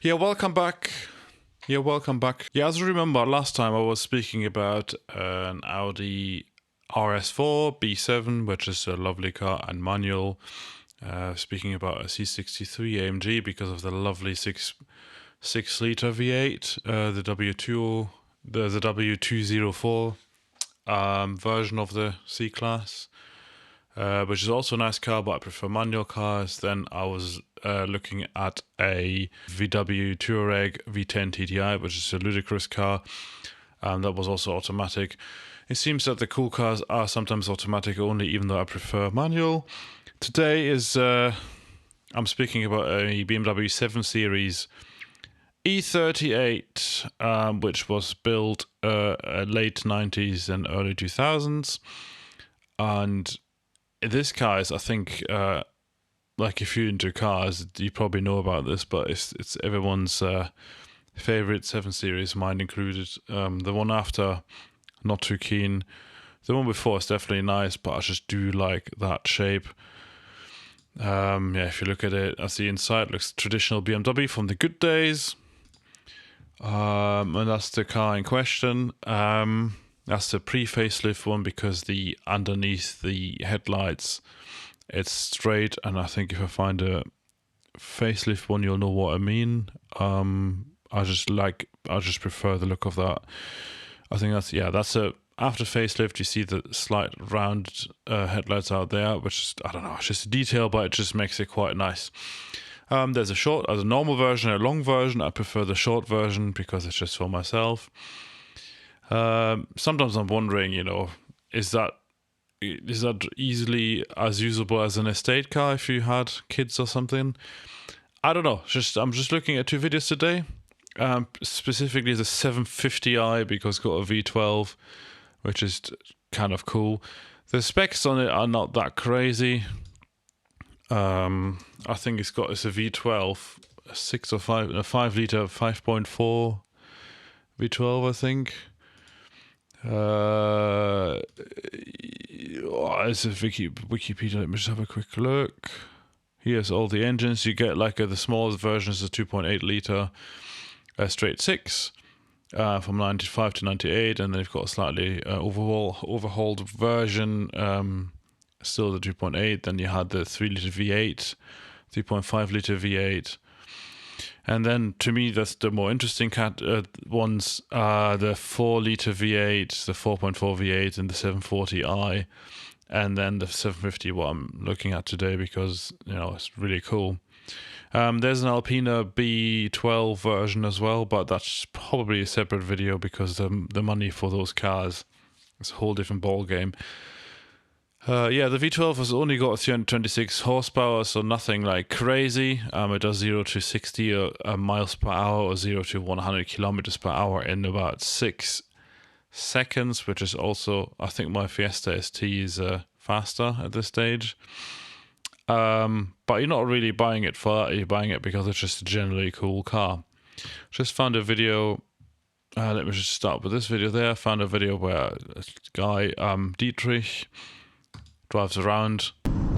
Yeah, welcome back. Yeah, as you remember, last time I was speaking about an Audi RS4 B7, which is a lovely car and manual. Speaking about a C63 AMG because of the lovely 6 liter V8, the W204 version of the C class. Which is also a nice car, but I prefer manual cars. Then I was looking at a VW Touareg V10 TDI, which is a ludicrous car, and that was also automatic. It seems that the cool cars are sometimes automatic only, even though I prefer manual. Today is I'm speaking about a BMW 7 Series E38, which was built late 90s and early 2000s, and this car is, I think, like if you're into cars, you probably know about this, but it's everyone's favorite 7 Series, mine included. The one after, not too keen. The one before is definitely nice, but I just do like that shape. Yeah, if you look at it, as the inside looks traditional BMW from the good days. And that's the car in question. That's the pre-facelift one because the underneath the headlights, it's straight, and I think if I find a facelift one, you'll know what I mean. I just prefer the look of that. I think that's a after facelift. You see the slight round headlights out there, which is, I don't know, it's just a detail, but it just makes it quite nice. There's a normal version, a long version. I prefer the short version because it's just for myself. Sometimes I'm wondering, is that easily as usable as an estate car if you had kids or something? I don't know. I'm just looking at two videos today, specifically the 750i because it's got a V12, which is kind of cool. The specs on it are not that crazy. I think it's a V12, a 6 or 5, a 5 liter, 5.4 V12, I think. It's a Wikipedia. Let me just have a quick look. Here's all the engines. You get the smallest version is a 2.8 liter straight 6 from 95 to 98, and then they've got a slightly overhauled version, still the 2.8. Then you had the 3 liter V8, 3.5 liter V8. And then, to me, that's the more interesting ones, the 4 liter V8, the 4.4 V8, and the 740i, and then the 750, what I'm looking at today because, it's really cool. There's an Alpina B12 version as well, but that's probably a separate video because the money for those cars is a whole different ball game. The V12 has only got 326 horsepower, so nothing like crazy. It does 0 to 60 miles per hour or 0 to 100 kilometers per hour in about 6 seconds, which is also, I think my Fiesta ST is faster at this stage. But you're not really buying it for that. You're buying it because it's just a generally cool car. Just found a video. Let me just start with this video there. Found a video where a guy, Dietrich, drives around.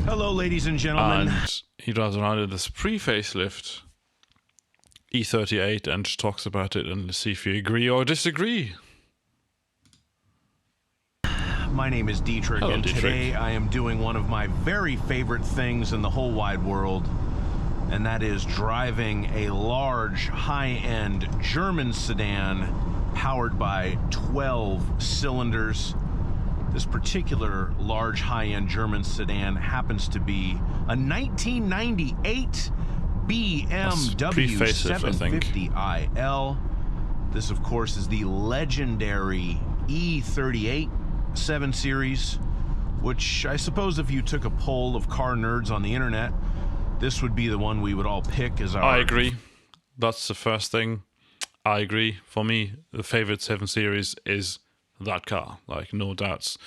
Hello, ladies and gentlemen. And he drives around in this pre-facelift E38 and talks about it, and see if you agree or disagree. My name is Dietrich, Hello, and Dietrich. Today I am doing one of my very favorite things in the whole wide world, and that is driving a large, high-end German sedan powered by 12 cylinders. This particular large high-end German sedan happens to be a 1998 BMW 750i. This, of course, is the legendary E38 7 Series, which I suppose if you took a poll of car nerds on the internet, this would be the one we would all pick as our... I agree. That's the first thing. I agree. For me, the favorite 7 Series is that car, no doubts.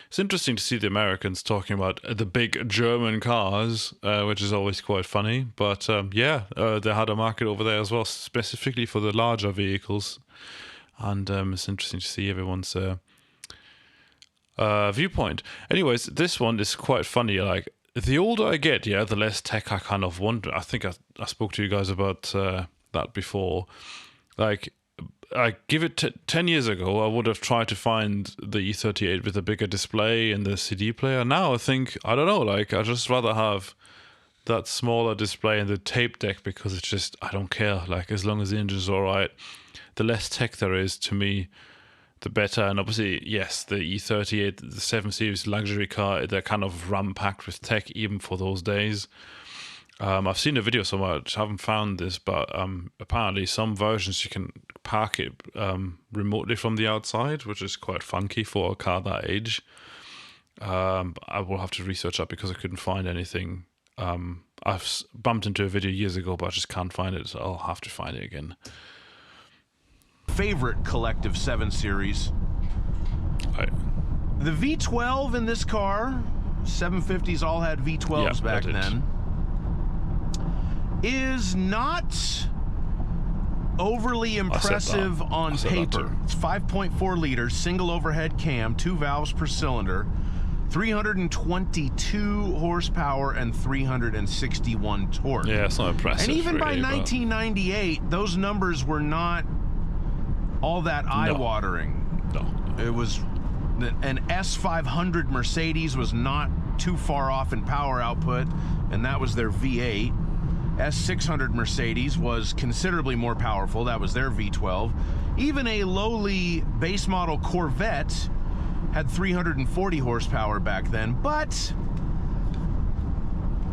It's interesting to see the Americans talking about the big German cars, which is always quite funny. But they had a market over there as well, specifically for the larger vehicles. And it's interesting to see everyone's viewpoint. Anyways, this one is quite funny. The older I get, the less tech I kind of want. I think I spoke to you guys about that before. Like, I give it 10 years ago, I would have tried to find the E38 with a bigger display and the CD player. Now I think, I don't know, like, I'd just rather have that smaller display and the tape deck, because it's just, I don't care. Like, as long as the engine's all right, the less tech there is, to me, the better. And obviously, yes, the E38, the 7 Series luxury car, they're kind of ram-packed with tech even for those days. I've seen a video somewhere, I haven't found this, but apparently some versions you can park it remotely from the outside, which is quite funky for a car that age. I will have to research that because I couldn't find anything. I've bumped into a video years ago, but I just can't find it, so I'll have to find it again. Favorite collective 7 Series. The V12 in this car, 750s all had V12s back then, is not overly impressive on paper. It's 5.4 liters, single overhead cam, 2 valves per cylinder, 322 horsepower and 361 torque. Yeah, it's not impressive. And even really, by 1998, those numbers were not all that eye-watering. No. It was an S500 Mercedes was not too far off in power output, and that was their V8. S600 Mercedes was considerably more powerful. That was their V12. Even a lowly base model Corvette had 340 horsepower back then, but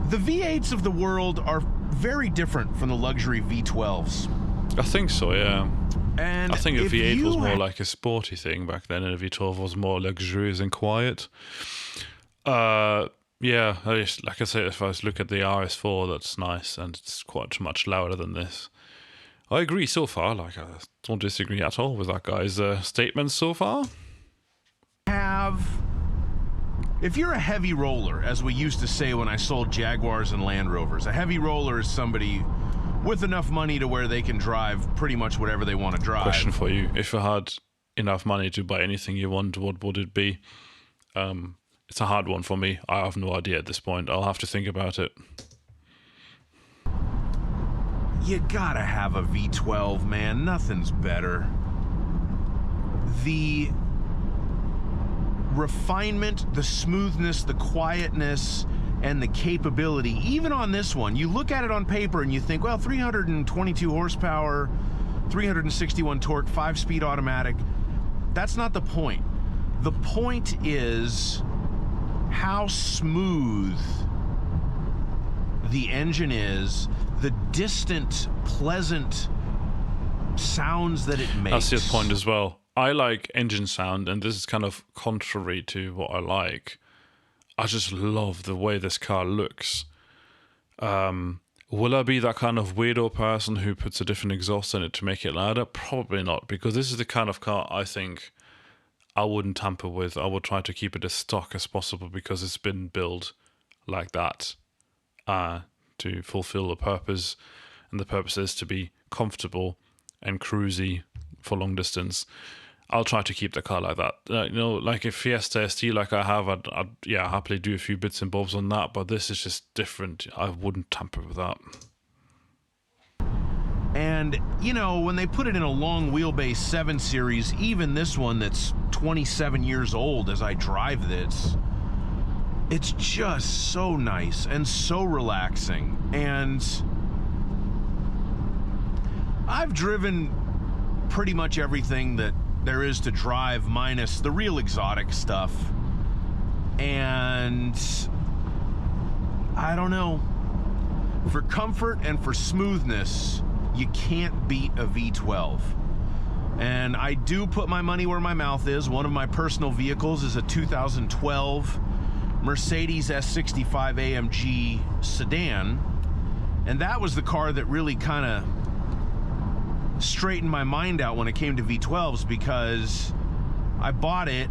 the V8s of the world are very different from the luxury V12s. I think so, yeah. And I think a V8 was more like a sporty thing back then, and a V12 was more luxurious and quiet. Yeah, like I said, if I look at the RS4, that's nice, and it's quite much louder than this. I agree so far. Like, I don't disagree at all with that guy's statements so far. If you're a heavy roller, as we used to say when I sold Jaguars and Land Rovers, a heavy roller is somebody with enough money to where they can drive pretty much whatever they want to drive. Question for you: if you had enough money to buy anything you want, what would it be? It's a hard one for me. I have no idea at this point. I'll have to think about it. You gotta have a V12, man. Nothing's better. The refinement, the smoothness, the quietness, and the capability, even on this one, you look at it on paper and you think, well, 322 horsepower, 361 torque, 5-speed automatic. That's not the point. The point is how smooth the engine is, the distant, pleasant sounds that it makes. That's the point as well. I like engine sound, and this is kind of contrary to what I like. I just love the way this car looks. Will I be that kind of weirdo person who puts a different exhaust in it to make it louder? Probably not, because this is the kind of car I think I wouldn't tamper with. I would try to keep it as stock as possible because it's been built like that to fulfill the purpose. And the purpose is to be comfortable and cruisy for long distance. I'll try to keep the car like that. Like a Fiesta ST like I have, I'd happily do a few bits and bobs on that, but this is just different. I wouldn't tamper with that. And, when they put it in a long wheelbase 7 Series, even this one that's 27 years old as I drive this, it's just so nice and so relaxing. And I've driven pretty much everything that there is to drive minus the real exotic stuff. And I don't know. For comfort and for smoothness, you can't beat a V12. And I do put my money where my mouth is. One of my personal vehicles is a 2012 Mercedes S65 AMG sedan. And that was the car that really kind of straightened my mind out when it came to V12s, because I bought it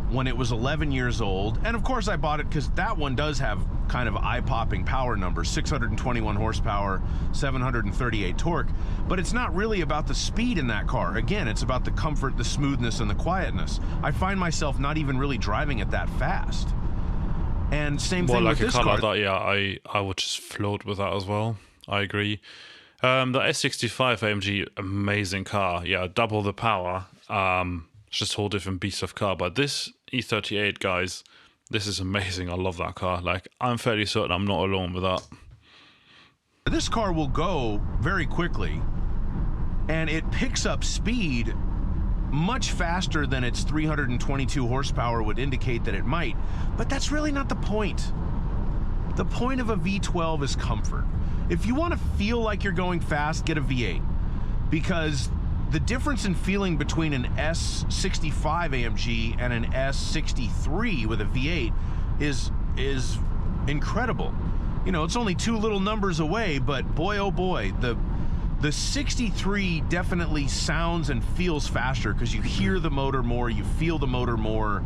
when it was 11 years old. And of course I bought it because that one does have kind of eye-popping power numbers, 621 horsepower, 738 torque. But it's not really about the speed in that car. Again, it's about the comfort, the smoothness, and the quietness. I find myself not even really driving it that fast. And same thing with this car. Like a car like that, yeah, I would just float with that as well. I agree. The S65 AMG, amazing car. Yeah, double the power. It's just a whole different beast of car. But this E38, guys, this is amazing. I love that car. Like, I'm fairly certain I'm not alone with that. This car will go very quickly, and it picks up speed much faster than its 322 horsepower would indicate that it might. But that's really not the point. The point of a V12 is comfort. If you want to feel like you're going fast, get a V8. Because the difference in feeling between an S65 AMG and an S63 with a V8 is incredible. You know, it's only two little numbers away, but boy, oh boy, the 63 definitely sounds and feels faster because you hear the motor more, you feel the motor more,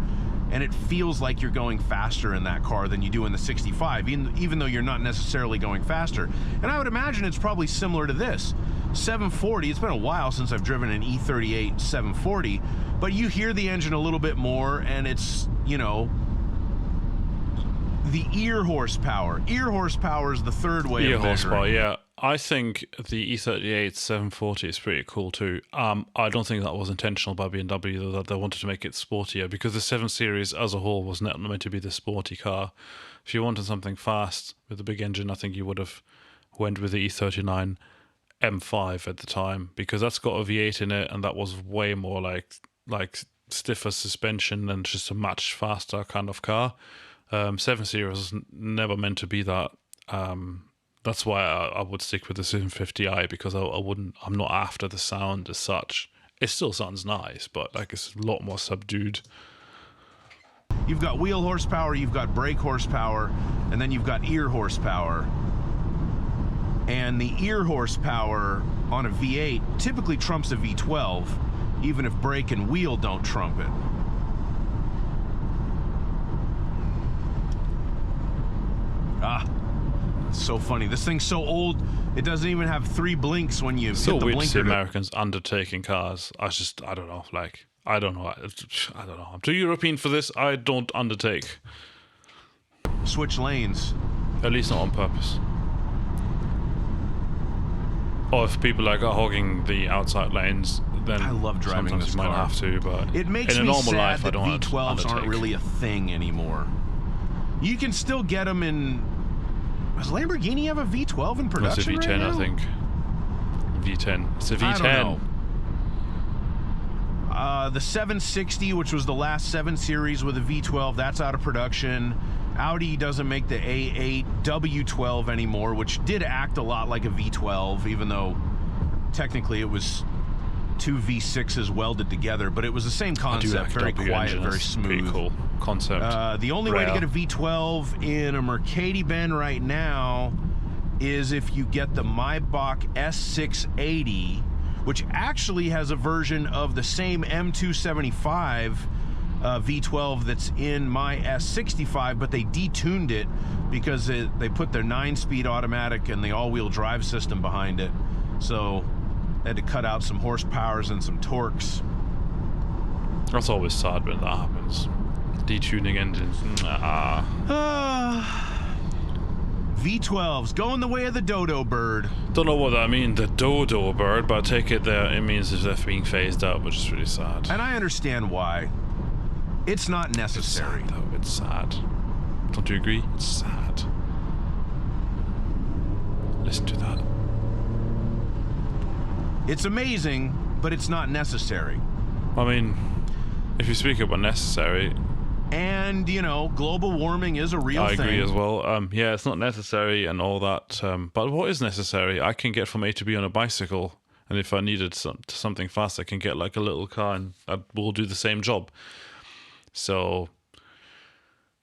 and it feels like you're going faster in that car than you do in the 65, even though you're not necessarily going faster. And I would imagine it's probably similar to this. 740, it's been a while since I've driven an E38 740, but you hear the engine a little bit more, and it's, you know, the ear horsepower. Ear horsepower is the third way of measuring. Ear horsepower, yeah. I think the E38 740 is pretty cool too. I don't think that was intentional by BMW, though, that they wanted to make it sportier, because the 7 Series as a whole was not meant to be the sporty car. If you wanted something fast with a big engine, I think you would have went with the E39 M5 at the time, because that's got a V8 in it, and that was way more like stiffer suspension and just a much faster kind of car. 7 Series was never meant to be that. That's why I would stick with the 750i, because I'm not after the sound as such. It still sounds nice, but like it's a lot more subdued. You've got wheel horsepower, you've got brake horsepower, and then you've got ear horsepower. And the ear horsepower on a V8 typically trumps a V12, even if brake and wheel don't trump it. So funny. This thing's so old, it doesn't even have 3 blinks when you hit the blinker. So weird to see Americans undertaking cars. I don't know. Like, I don't know. I'm too European for this. I don't undertake. Switch lanes. At least not on purpose. Or if people like are hogging the outside lanes, then I love driving sometimes this you might car. have to. But it makes in a me normal sad life, I that don't V12s aren't really a thing anymore. You can still get them in. Does Lamborghini have a V12 in production? It's a V10, right now? I think. V10. It's a V10. I don't know. The 760, which was the last 7 Series with a V12, that's out of production. Audi doesn't make the A8 W12 anymore, which did act a lot like a V12, even though technically it was 2 V6s welded together, but it was the same concept, very quiet, very smooth. Pretty cool concept. The only way to get a V12 in a Mercedes-Benz right now is if you get the Maybach S680, which actually has a version of the same M275 V12 that's in my S65, but they detuned it because they put their 9-speed automatic and the all-wheel drive system behind it. So they had to cut out some horsepowers and some torques. That's always sad when that happens. Detuning engines. V12s going the way of the dodo bird. Don't know what that means, the dodo bird, but I take it there it means they're being phased out, which is really sad. And I understand why. It's not necessary. It's sad, though. It's sad. Don't you agree? It's sad. Listen to that. It's amazing, but it's not necessary. I mean, if you speak about necessary... And, you know, global warming is a real thing. I agree as well. Yeah, it's not necessary and all that. But what is necessary? I can get from A to B on a bicycle. And if I needed something fast, I can get like a little car and that will do the same job. So,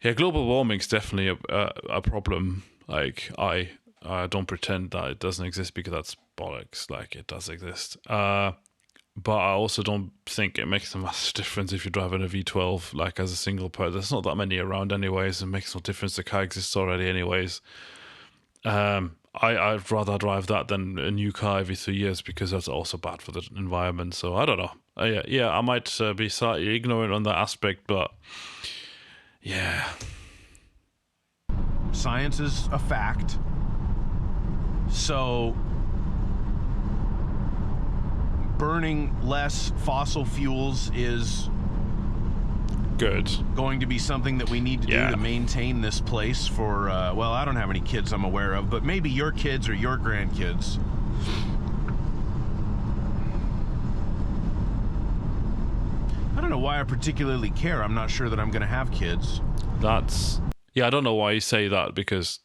yeah, global warming is definitely a problem. Like, I don't pretend that it doesn't exist because that's bollocks. Like, it does exist. But I also don't think it makes a massive difference if you're driving a V12, like as a single person. There's not that many around anyways. It makes no difference. The car exists already anyways. I'd rather drive that than a new car every 3 years because that's also bad for the environment. So I don't know. Yeah, I might be slightly ignorant on that aspect, but yeah. Science is a fact. So burning less fossil fuels is good. Going to be something that we need to do to maintain this place for, well, I don't have any kids I'm aware of, but maybe your kids or your grandkids. I don't know why I particularly care. I'm not sure that I'm going to have kids. Yeah, I don't know why you say that, because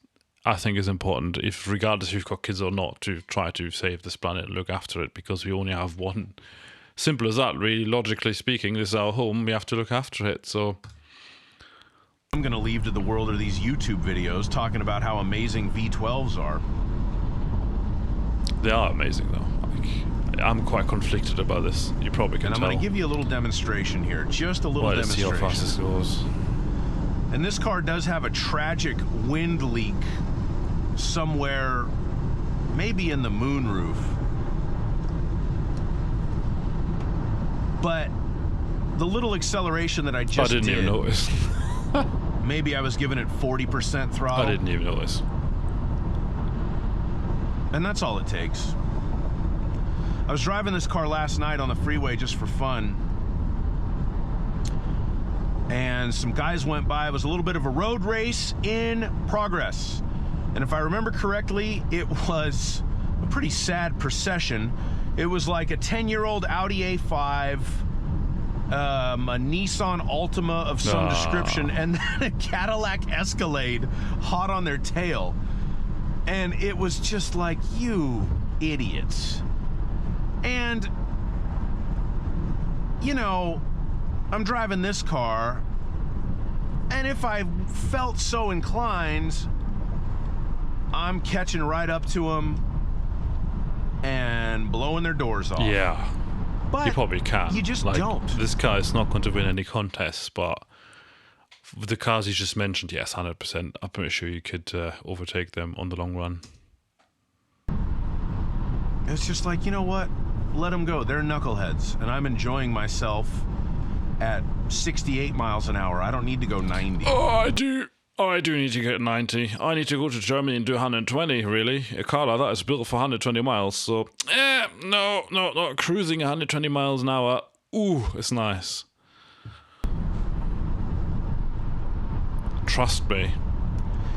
I think it's important, if regardless if you've got kids or not, to try to save this planet and look after it, because we only have one. Simple as that, really. Logically speaking, this is our home. We have to look after it. So I'm going to leave to the world of these YouTube videos talking about how amazing V12s are. They are amazing, though. I'm quite conflicted about this. You probably can tell. And I'm going to give you a little demonstration here. Just a little demonstration. Let's see how fast this goes. And this car does have a tragic wind leak somewhere, maybe in the moonroof. But the little acceleration that I just did... I didn't even notice. Maybe I was giving it 40% throttle. I didn't even notice. And that's all it takes. I was driving this car last night on the freeway just for fun. And some guys went by. It was a little bit of a road race in progress. And if I remember correctly, it was a pretty sad procession. It was like a 10-year-old Audi A5, a Nissan Altima of some description, and then a Cadillac Escalade hot on their tail. And it was just like, you idiots. And, you know, I'm driving this car, and if I felt so inclined, I'm catching right up to them and blowing their doors off. Yeah. But you probably can. You just don't. This car is not going to win any contests, but with the cars you just mentioned, yes, 100%. I'm pretty sure you could overtake them on the long run. It's just like, you know what? Let them go. They're knuckleheads, and I'm enjoying myself at 68 miles an hour. I don't need to go 90. Oh, I do need to get 90. I need to go to Germany and do 120, really. A car like that is built for 120 miles, so... no, not cruising 120 miles an hour. Ooh, it's nice. Trust me.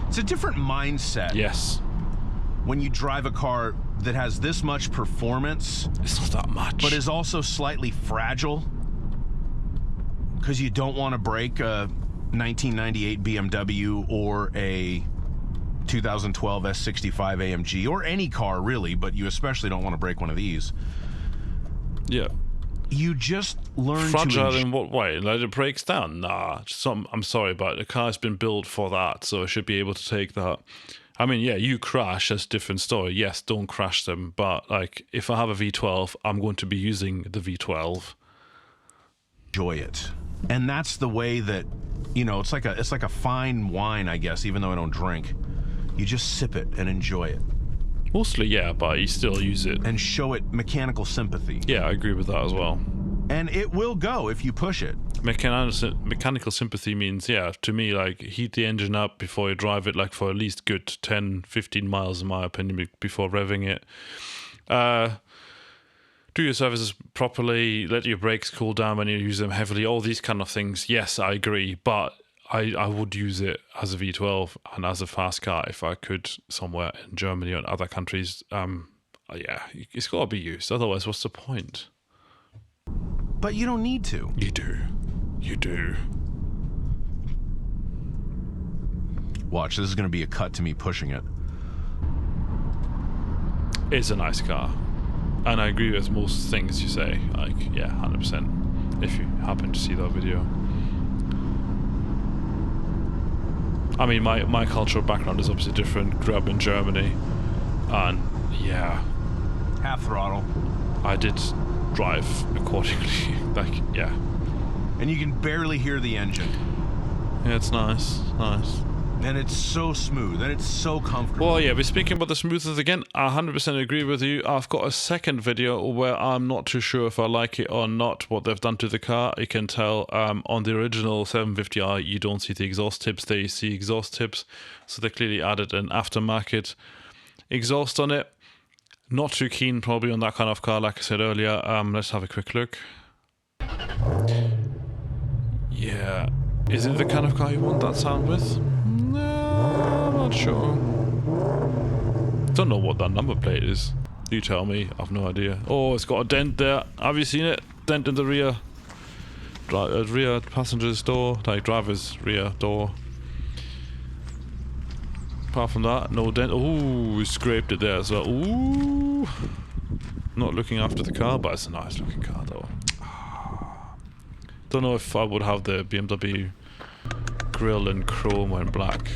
It's a different mindset. Yes. When you drive a car that has this much performance... It's not that much. But is also slightly fragile. Because you don't want to break a 1998 BMW or a 2012 S65 AMG, or any car really, but you especially don't want to break one of these. Yeah. You just learn fragile to... in what way? Like it breaks down? Nah. I'm sorry, but the car's been built for that, so it should be able to take that. I mean, yeah, you crash, that's a different story. Yes, don't crash them, but like if I have a V12, I'm going to be using the V12. Enjoy it. And that's the way that, you know, it's like a fine wine, I guess, even though I don't drink. You just sip it and enjoy it. Mostly, yeah, but you still use it. And show it mechanical sympathy. Yeah, I agree with that as well. And it will go if you push it. Mechanical sympathy means, yeah, to me, like, heat the engine up before you drive it, like, for at least good 10, 15 miles, in my opinion, before revving it. Do your services properly, let your brakes cool down when you use them heavily, all these kind of things. Yes, I agree, but I would use it as a V12 and as a fast car if I could somewhere in Germany or in other countries. Yeah, it's got to be used. Otherwise, what's the point? But you don't need to. You do. You do. Watch, this is going to be a cut to me pushing it. It's a nice car. And I agree with most things you say. Like, yeah, 100%. If you happen to see that video. I mean, my cultural background is obviously different. Grew up in Germany. And, yeah. Half throttle. I did drive accordingly. Like, yeah. And you can barely hear the engine. Yeah, it's nice. Nice. And it's so smooth, and it's so comfortable. Well, yeah, we're speaking about the smoothness again. I 100% agree with you. I've got a second video where I'm not too sure if I like it or not, what they've done to the car. You can tell on the original 750i, you don't see the exhaust tips. There you see exhaust tips. So they clearly added an aftermarket exhaust on it. Not too keen probably on that kind of car, like I said earlier. Let's have a quick look. Yeah. Is it the kind of car you want that sound with? No, I'm not sure. Don't know what that number plate is. You tell me. I've no idea. Oh, it's got a dent there. Have you seen it? Dent in the rear. Rear passenger's door. Like driver's rear door. Apart from that, no dent. Ooh, we scraped it there as well. Ooh. Not looking after the car, but it's a nice looking car though. Don't know if I would have the BMW grille in chrome and black.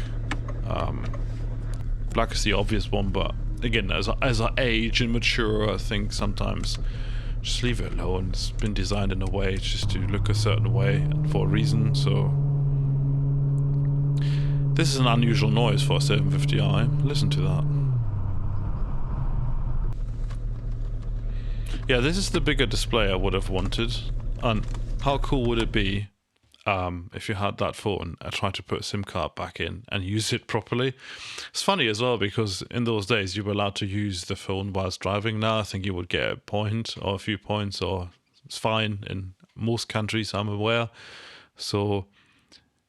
Black is the obvious one, but again, as I age and mature, I think sometimes just leave it alone. It's been designed in a way just to look a certain way for a reason, so... This is an unusual noise for a 750i. Listen to that. Yeah, this is the bigger display I would have wanted. And how cool would it be if you had that phone and tried to put a SIM card back in and use it properly? It's funny as well because in those days you were allowed to use the phone whilst driving. Now I think you would get a point or a few points, or it's fine in most countries, I'm aware. So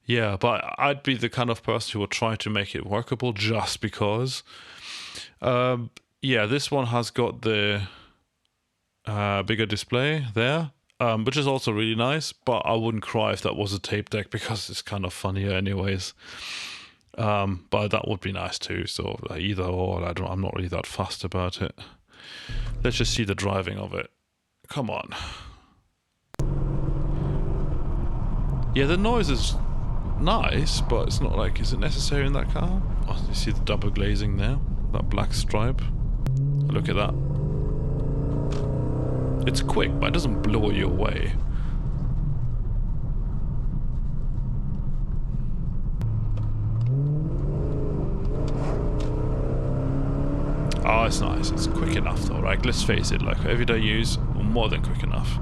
yeah, but I'd be the kind of person who would try to make it workable just because. Yeah, this one has got the bigger display there. Which is also really nice, but I wouldn't cry if that was a tape deck because it's kind of funnier anyways. But that would be nice too, so either or, I'm not really that fussed about it. Let's just see the driving of it. Come on. Yeah, the noise is nice, but it's not like, is it necessary in that car? Oh, you see the double glazing there? That black stripe? Look at that. It's quick, but it doesn't blow you away. Oh, it's nice. It's quick enough though, right? Let's face it, like everyday use, more than quick enough.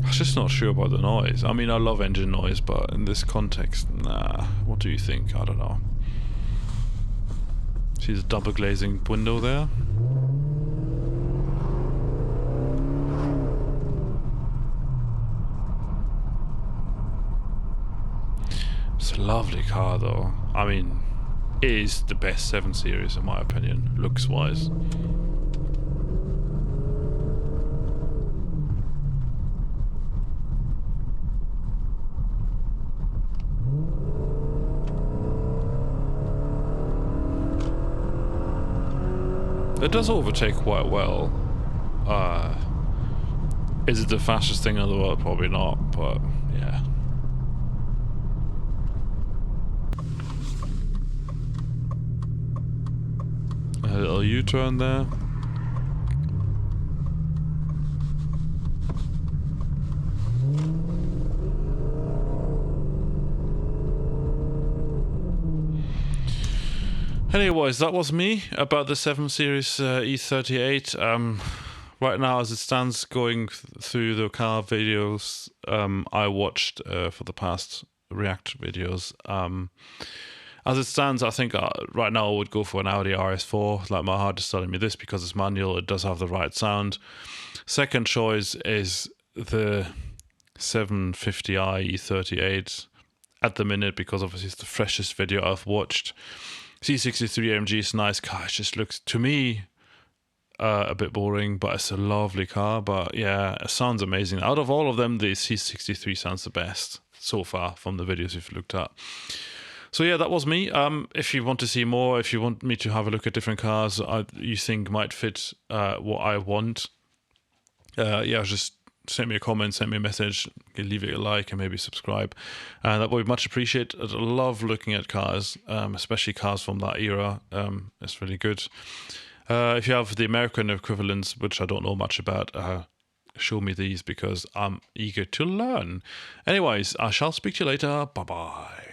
I'm just not sure about the noise. I mean, I love engine noise, but in this context, nah. What do you think? I don't know. See the double glazing window there? It's a lovely car though. I mean, it is the best 7 Series in my opinion, looks wise. It does overtake quite well. Is it the fastest thing in the world? Probably not, but yeah. A little U-turn there. Anyways, that was me about the 7 Series E38. Right now, as it stands, going through the car videos I watched for the past React videos. As it stands, I think right now I would go for an Audi RS4. Like, my heart is telling me this because it's manual. It does have the right sound. Second choice is the 750i E38 at the minute because obviously it's the freshest video I've watched. C63 AMG is a nice car. It just looks, to me, a bit boring, but it's a lovely car. But yeah, it sounds amazing. Out of all of them, the C63 sounds the best so far from the videos we've looked at. So yeah, that was me. If you want to see more, if you want me to have a look at different cars you think might fit what I want, yeah, just send me a comment, send me a message, leave it a like and maybe subscribe. That would be much appreciated. I love looking at cars, especially cars from that era. It's really good. If you have the American equivalents, which I don't know much about, show me these because I'm eager to learn. Anyways, I shall speak to you later. Bye-bye.